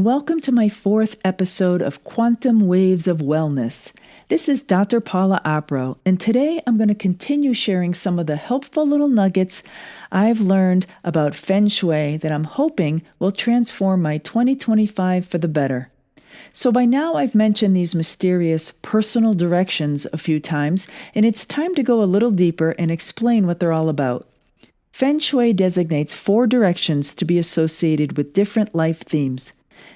and welcome to my 4th episode of Quantum Waves of Wellness. This is Dr. Paula Apro, and today I'm going to continue sharing some of the helpful little nuggets I've learned about Feng Shui that I'm hoping will transform my 2025 for the better. So by now I've mentioned these mysterious personal directions a few times, and it's time to go a little deeper and explain what they're all about. Feng Shui designates 4 directions to be associated with different life themes.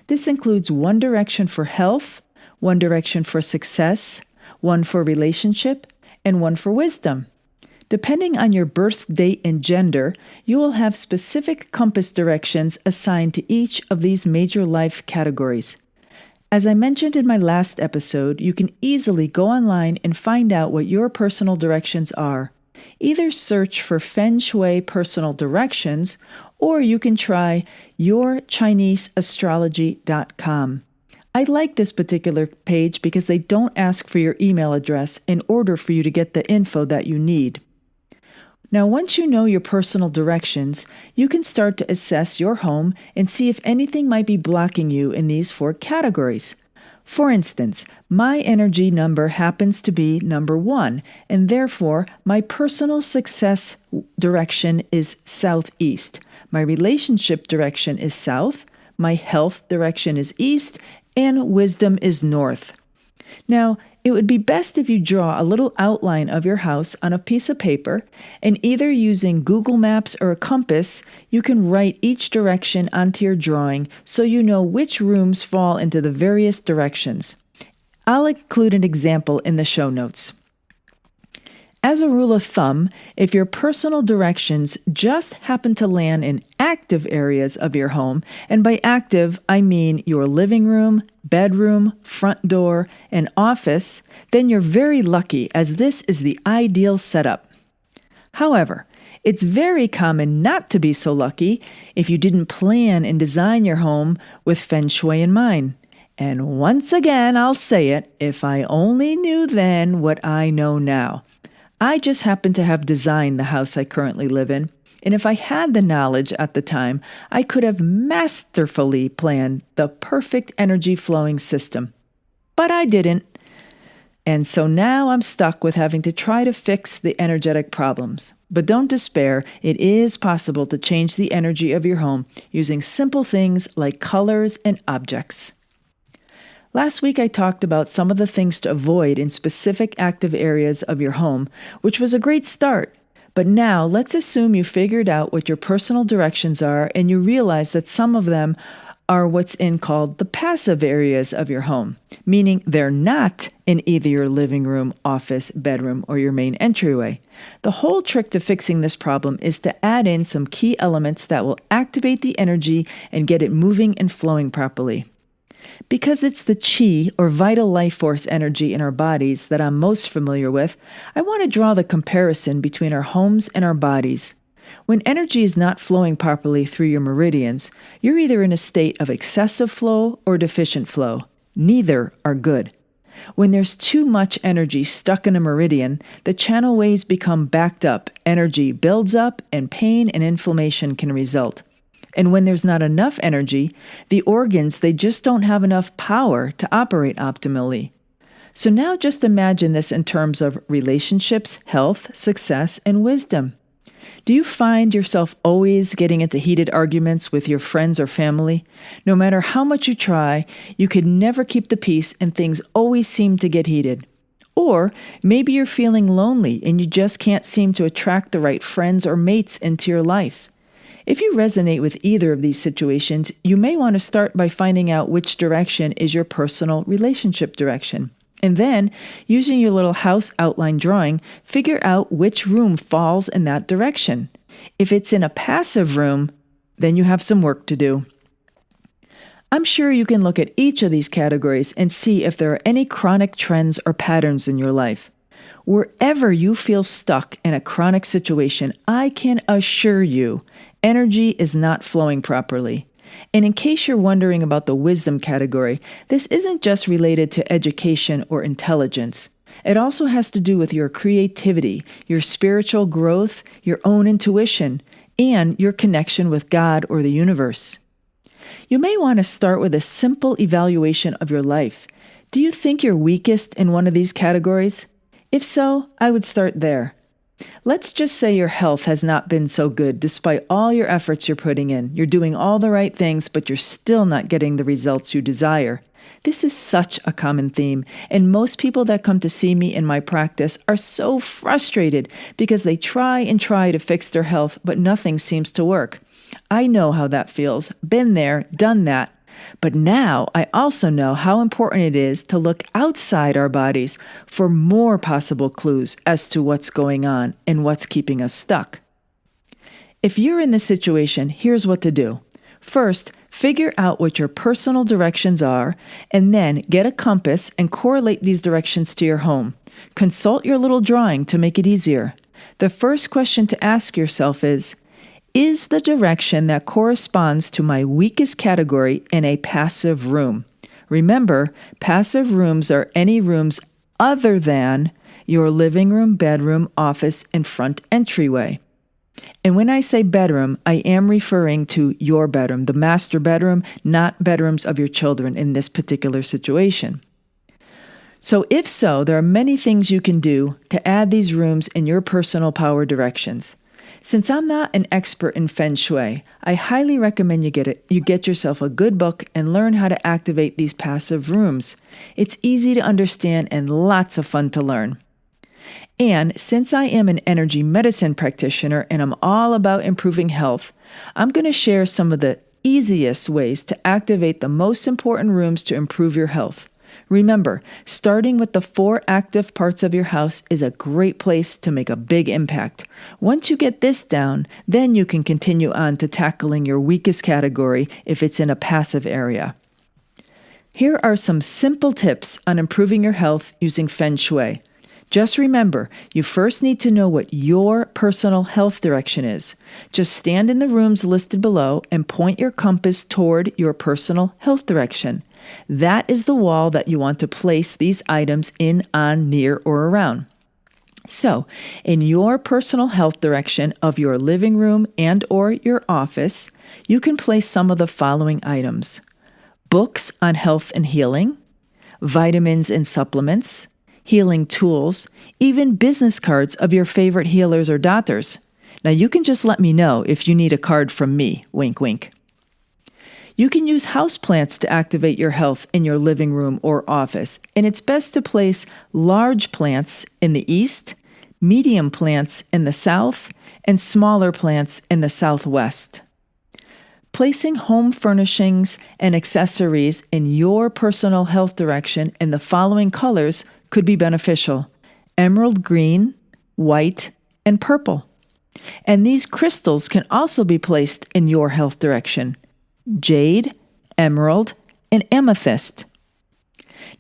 This includes one direction for health, one direction for success, one for relationship, and one for wisdom. Depending on your birth date and gender, you will have specific compass directions assigned to each of these major life categories. As I mentioned in my last episode, you can easily go online and find out what your personal directions are. Either search for Feng Shui personal directions, or you can try yourchineseastrology.com. I like this particular page because they don't ask for your email address in order for you to get the info that you need. Now, once you know your personal directions, you can start to assess your home and see if anything might be blocking you in these 4 categories. For instance, my energy number happens to be number 1, and therefore my personal success direction is southeast. My relationship direction is south, my health direction is east, and wisdom is north. Now, it would be best if you draw a little outline of your house on a piece of paper, and either using Google Maps or a compass, you can write each direction onto your drawing so you know which rooms fall into the various directions. I'll include an example in the show notes. As a rule of thumb, if your personal directions just happen to land in active areas of your home, and by active I mean your living room, bedroom, front door, and office, then you're very lucky as this is the ideal setup. However, it's very common not to be so lucky if you didn't plan and design your home with Feng Shui in mind. And once again, I'll say it, if I only knew then what I know now. I just happen to have designed the house I currently live in, and if I had the knowledge at the time, I could have masterfully planned the perfect energy flowing system. But I didn't, and so now I'm stuck with having to try to fix the energetic problems. But don't despair, it is possible to change the energy of your home using simple things like colors and objects. Last week I talked about some of the things to avoid in specific active areas of your home, which was a great start. But now let's assume you figured out what your personal directions are and you realize that some of them are what's called the passive areas of your home, meaning they're not in either your living room, office, bedroom, or your main entryway. The whole trick to fixing this problem is to add in some key elements that will activate the energy and get it moving and flowing properly. Because it's the chi, or vital life force energy in our bodies, that I'm most familiar with, I want to draw the comparison between our homes and our bodies. When energy is not flowing properly through your meridians, you're either in a state of excessive flow or deficient flow. Neither are good. When there's too much energy stuck in a meridian, the channel ways become backed up, energy builds up, and pain and inflammation can result. And when there's not enough energy, the organs, they just don't have enough power to operate optimally. So now just imagine this in terms of relationships, health, success, and wisdom. Do you find yourself always getting into heated arguments with your friends or family? No matter how much you try, you could never keep the peace and things always seem to get heated. Or maybe you're feeling lonely and you just can't seem to attract the right friends or mates into your life. If you resonate with either of these situations, you may want to start by finding out which direction is your personal relationship direction. And then, using your little house outline drawing, figure out which room falls in that direction. If it's in a passive room, then you have some work to do. I'm sure you can look at each of these categories and see if there are any chronic trends or patterns in your life. Wherever you feel stuck in a chronic situation, I can assure you, energy is not flowing properly. And in case you're wondering about the wisdom category, this isn't just related to education or intelligence. It also has to do with your creativity, your spiritual growth, your own intuition, and your connection with God or the universe. You may want to start with a simple evaluation of your life. Do you think you're weakest in one of these categories? If so, I would start there. Let's just say your health has not been so good despite all your efforts you're putting in. You're doing all the right things, but you're still not getting the results you desire. This is such a common theme, and most people that come to see me in my practice are so frustrated because they try and try to fix their health, but nothing seems to work. I know how that feels. Been there, done that. But now I also know how important it is to look outside our bodies for more possible clues as to what's going on and what's keeping us stuck. If you're in this situation, here's what to do. First, figure out what your personal directions are, and then get a compass and correlate these directions to your home. Consult your little drawing to make it easier. The first question to ask yourself is the direction that corresponds to my weakest category in a passive room? Remember, passive rooms are any rooms other than your living room, bedroom, office, and front entryway. And when I say bedroom, I am referring to your bedroom, the master bedroom, not bedrooms of your children in this particular situation. So if so, there are many things you can do to add these rooms in your personal power directions. Since I'm not an expert in Feng Shui, I highly recommend you get yourself a good book and learn how to activate these passive rooms. It's easy to understand and lots of fun to learn. And since I am an energy medicine practitioner and I'm all about improving health, I'm going to share some of the easiest ways to activate the most important rooms to improve your health. Remember, starting with the 4 active parts of your house is a great place to make a big impact. Once you get this down, then you can continue on to tackling your weakest category if it's in a passive area. Here are some simple tips on improving your health using Feng Shui. Just remember, you first need to know what your personal health direction is. Just stand in the rooms listed below and point your compass toward your personal health direction. That is the wall that you want to place these items in, on, near, or around. So, in your personal health direction of your living room and or your office, you can place some of the following items: books on health and healing, vitamins and supplements, healing tools, even business cards of your favorite healers or doctors. Now, you can just let me know if you need a card from me, wink, wink. You can use houseplants to activate your health in your living room or office, and it's best to place large plants in the east, medium plants in the south, and smaller plants in the southwest. Placing home furnishings and accessories in your personal health direction in the following colors could be beneficial: emerald green, white, and purple. And these crystals can also be placed in your health direction: jade, emerald, and amethyst.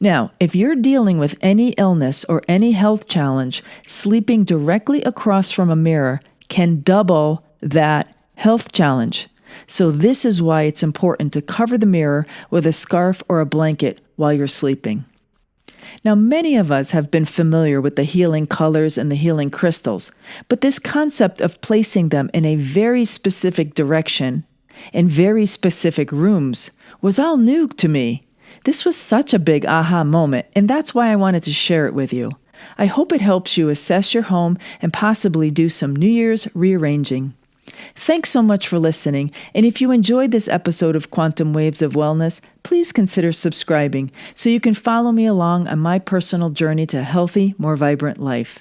Now, if you're dealing with any illness or any health challenge, sleeping directly across from a mirror can double that health challenge. So this is why it's important to cover the mirror with a scarf or a blanket while you're sleeping. Now, many of us have been familiar with the healing colors and the healing crystals, but this concept of placing them in a very specific direction in very specific rooms was all new to me. This was such a big aha moment, and that's why I wanted to share it with you. I hope it helps you assess your home and possibly do some New Year's rearranging. Thanks so much for listening, and if you enjoyed this episode of Quantum Waves of Wellness, please consider subscribing so you can follow me along on my personal journey to a healthy, more vibrant life.